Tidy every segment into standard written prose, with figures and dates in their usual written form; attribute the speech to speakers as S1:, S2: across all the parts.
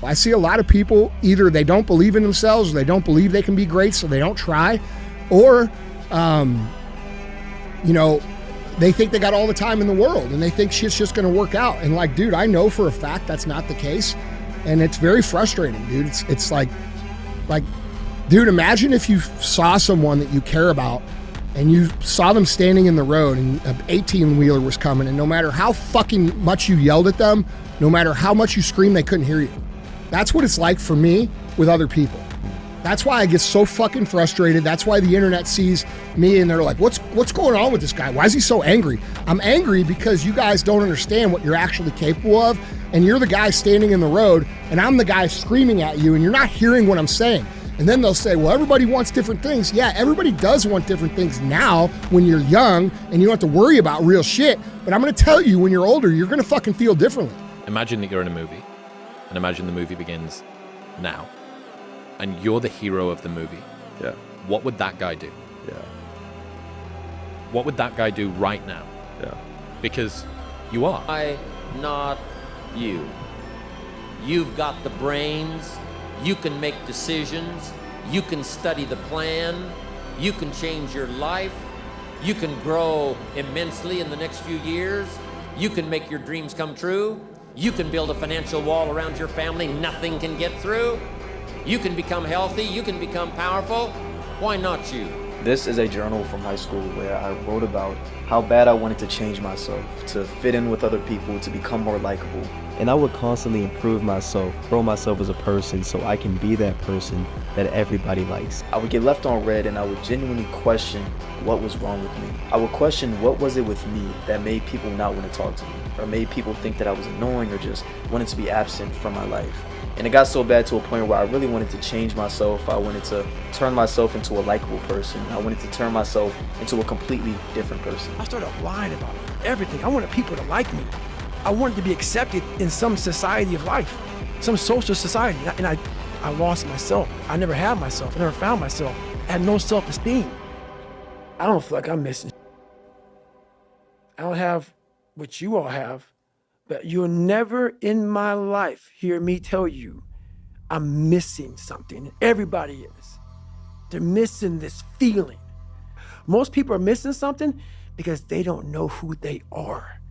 S1: I see a lot of people, either they don't believe in themselves, or they don't believe they can be great, so they don't try, or, they think they got all the time in the world, and they think shit's just gonna work out. And like, dude, I know for a fact that's not the case, and it's very frustrating, dude. It's like, dude, imagine if you saw someone that you care about, and you saw them standing in the road, and an 18-wheeler was coming, and no matter how fucking much you yelled at them, no matter how much you screamed, they couldn't hear you. That's what it's like for me with other people. That's why I get so fucking frustrated. That's why the internet sees me and they're like, what's going on with this guy? Why is he so angry? I'm angry because you guys don't understand what you're actually capable of, and you're the guy standing in the road, and I'm the guy screaming at you, and you're not hearing what I'm saying. And then they'll say, well, everybody wants different things. Yeah, everybody does want different things now when you're young and you don't have to worry about real shit. But I'm going to tell you, when you're older, you're going to fucking feel differently.
S2: Imagine that you're in a movie, and imagine the movie begins now, and you're the hero of the movie.
S3: Yeah.
S2: What would that guy do?
S3: Yeah.
S2: What would that guy do right now?
S3: Yeah.
S2: Because you are.
S4: I, not you. You've got the brains. You can make decisions. You can study the plan. You can change your life. You can grow immensely in the next few years. You can make your dreams come true. You can build a financial wall around your family nothing can get through. You can become healthy. You can become powerful. Why not you?
S5: This is a journal from high school where I wrote about how bad I wanted to change myself, to fit in with other people, to become more likable.
S6: And I would constantly improve myself, grow myself as a person so I can be that person that everybody likes.
S5: I would get left on red and I would genuinely question what was wrong with me. I would question what was it with me that made people not want to talk to me, or made people think that I was annoying, or just wanted to be absent from my life. And it got so bad to a point where I really wanted to change myself. I wanted to turn myself into a likable person. I wanted to turn myself into a completely different person.
S7: I started lying about everything. I wanted people to like me. I wanted to be accepted in some society of life, some social society. And I lost myself. I never had myself. I never found myself. I had no self-esteem. I don't feel like I'm missing. I don't have what you all have. But you'll never in my life hear me tell you I'm missing something. Everybody is. They're missing this feeling. Most people are missing something because they don't know who they are.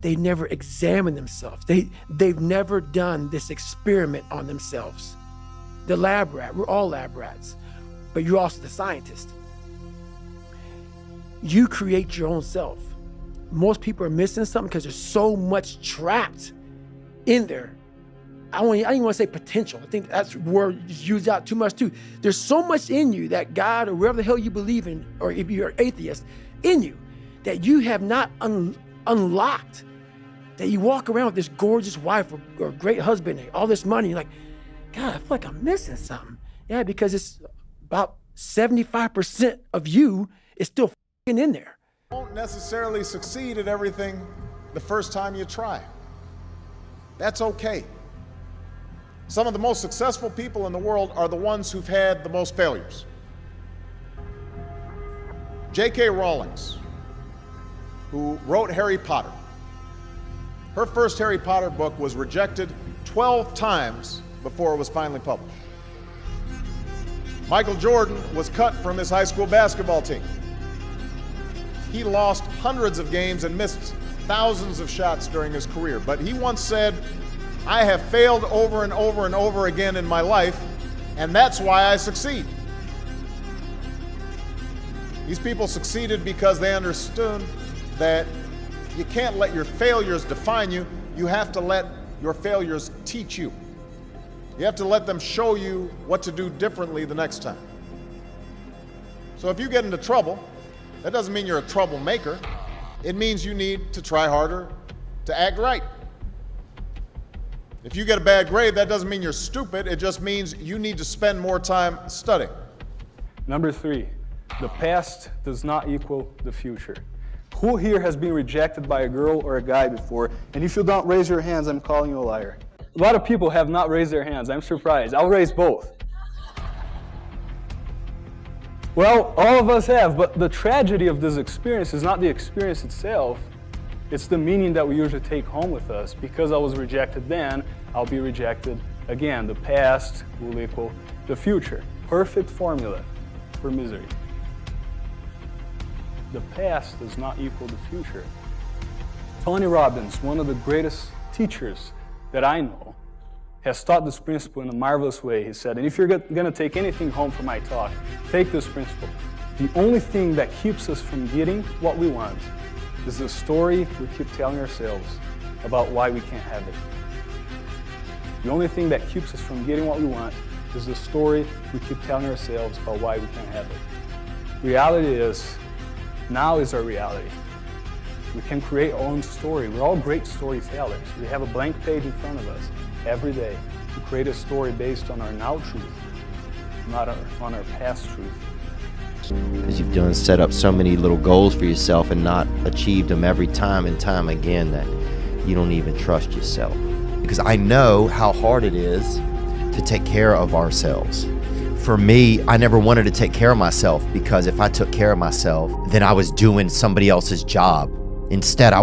S7: They never examine themselves. They've never done this experiment on themselves. The lab rat, we're all lab rats, but you're also the scientist. You create your own self. Most people are missing something because there's so much trapped in there. I don't even want to say potential. I think that's a word used out too much too. There's so much in you that God, or wherever the hell you believe in, or if you're an atheist, in you, that you have not unlocked. That you walk around with this gorgeous wife or great husband and all this money, you're like, God, I feel like I'm missing something. Yeah, because it's about 75% of you is still in there.
S8: Won't necessarily succeed at everything the first time you try. That's okay. Some of the most successful people in the world are the ones who've had the most failures. J.K. Rowling, who wrote Harry Potter. Her first Harry Potter book was rejected 12 times before it was finally published. Michael Jordan was cut from his high school basketball team. He lost hundreds of games and missed thousands of shots during his career. But he once said, I have failed over and over and over again in my life, and that's why I succeed. These people succeeded because they understood that you can't let your failures define you. You have to let your failures teach you. You have to let them show you what to do differently the next time. So if you get into trouble, that doesn't mean you're a troublemaker. It means you need to try harder to act right. If you get a bad grade, that doesn't mean you're stupid. It just means you need to spend more time studying.
S9: Number 3, the past does not equal the future. Who here has been rejected by a girl or a guy before? And if you don't raise your hands, I'm calling you a liar. A lot of people have not raised their hands. I'm surprised. I'll raise both. Well, all of us have, but the tragedy of this experience is not the experience itself. It's the meaning that we usually take home with us. Because I was rejected then, I'll be rejected again. The past will equal the future. Perfect formula for misery. The past does not equal the future. Tony Robbins, one of the greatest teachers that I know, has taught this principle in a marvelous way. He said, and if you're going to take anything home from my talk, take this principle. The only thing that keeps us from getting what we want is the story we keep telling ourselves about why we can't have it. The only thing that keeps us from getting what we want is the story we keep telling ourselves about why we can't have it. Reality is, now is our reality. We can create our own story. We're all great storytellers. We have a blank page in front of us every day to create a story based on our now truth, not on our past truth.
S3: Because you've done set up so many little goals for yourself and not achieved them every time and time again that you don't even trust yourself. Because I know how hard it is to take care of ourselves. For me, I never wanted to take care of myself because if I took care of myself, then I was doing somebody else's job. Instead, I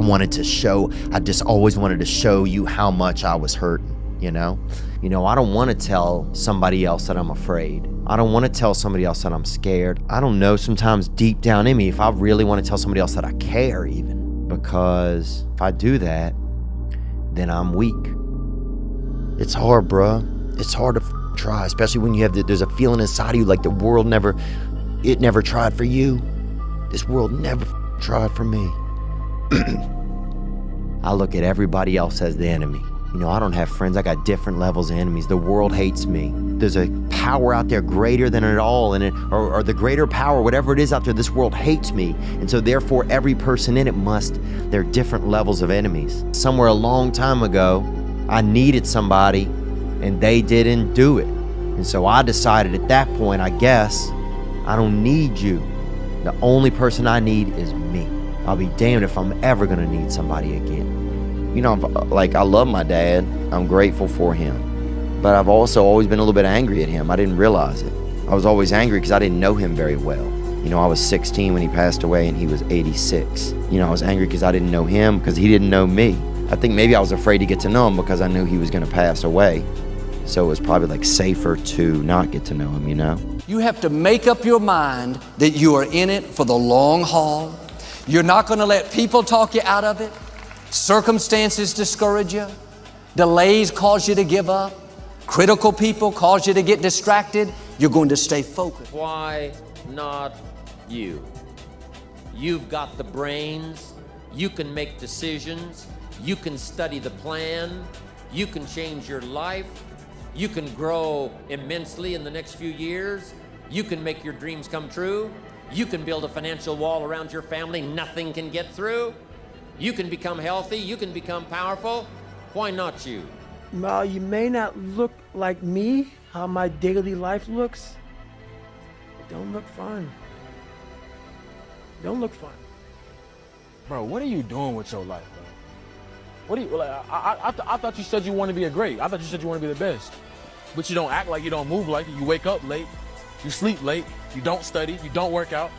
S3: just always wanted to show you how much I was hurting, you know? I don't want to tell somebody else that I'm afraid. I don't want to tell somebody else that I'm scared. I don't know, sometimes deep down in me, if I really want to tell somebody else that I care even. Because if I do that, then I'm weak. It's hard, bruh. It's hard to try, especially when you have there's a feeling inside of you like the world never tried for you. This world never tried for me. I look at everybody else as the enemy. I don't have friends. I got different levels of enemies. The world hates me. There's a power out there greater than it all, or the greater power, whatever it is out there, this world hates me. And so therefore, every person in it there are different levels of enemies. Somewhere a long time ago, I needed somebody, and they didn't do it. And so I decided at that point, I guess, I don't need you. The only person I need is me. I'll be damned if I'm ever gonna need somebody again. I love my dad. I'm grateful for him. But I've also always been a little bit angry at him. I didn't realize it. I was always angry because I didn't know him very well. I was 16 when he passed away and he was 86. I was angry because I didn't know him because he didn't know me. I think maybe I was afraid to get to know him because I knew he was gonna pass away. So it was probably safer to not get to know him,
S10: You have to make up your mind that you are in it for the long haul. You're not going to let people talk you out of it. Circumstances discourage you. Delays cause you to give up. Critical people cause you to get distracted. You're going to stay focused.
S4: Why not you? You've got the brains. You can make decisions. You can study the plan. You can change your life. You can grow immensely in the next few years. You can make your dreams come true. You can build a financial wall around your family nothing can get through. You can become healthy. You can become powerful. Why not you?
S7: While you may not look like me, how my daily life looks, it don't look fun. Don't look fun.
S11: Bro, what are you doing with your life, bro? What do you, I thought you said you want to be I thought you said you want to be the best. But you don't act like you don't move like it. You wake up late. You sleep late. You don't study. You don't work out.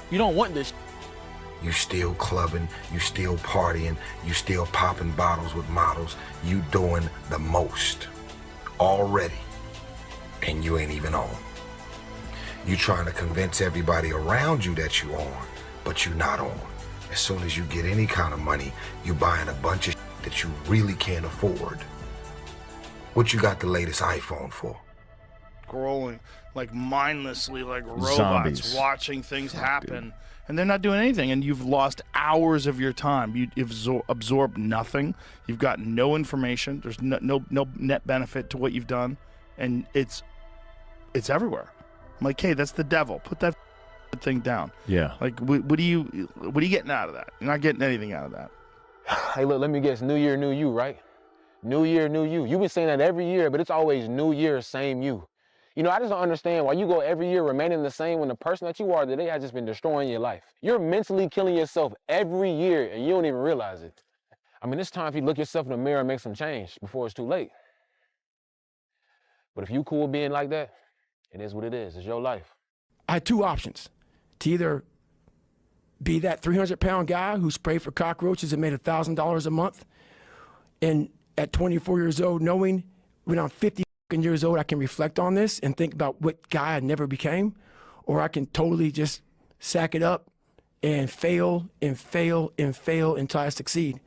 S11: You don't want this.
S12: You still clubbing. You still partying. You still popping bottles with models. You doing the most already. And you ain't even on. You trying to convince everybody around you that you on, but you not on. As soon as you get any kind of money, you buying a bunch of that you really can't afford. What you got the latest iPhone for?
S13: Scrolling mindlessly like robots,
S14: Zombies.
S13: watching things happen, and they're not doing anything, and you've lost hours of your time. You've absorbed nothing. You've got no information. There's no net benefit to what you've done, and it's everywhere. I'm like, hey, that's the devil. Put that thing down.
S14: Yeah.
S13: What are you getting out of that? You're not getting anything out of that.
S11: Hey, look, let me guess. New year, new you, right? New year, new you. You've been saying that every year, but it's always new year, same you. I just don't understand why you go every year remaining the same when the person that you are today has just been destroying your life. You're mentally killing yourself every year, and you don't even realize it. It's time for you to look yourself in the mirror and make some change before it's too late. But if you cool being like that, it is what it is. It's your life.
S7: I had two options: to either be that 300-pound guy who sprayed for cockroaches and made $1,000 a month, and at 24 years old, knowing when I'm 50 years old, I can reflect on this and think about what guy I never became, or I can totally just sack it up and fail and fail and fail until I succeed.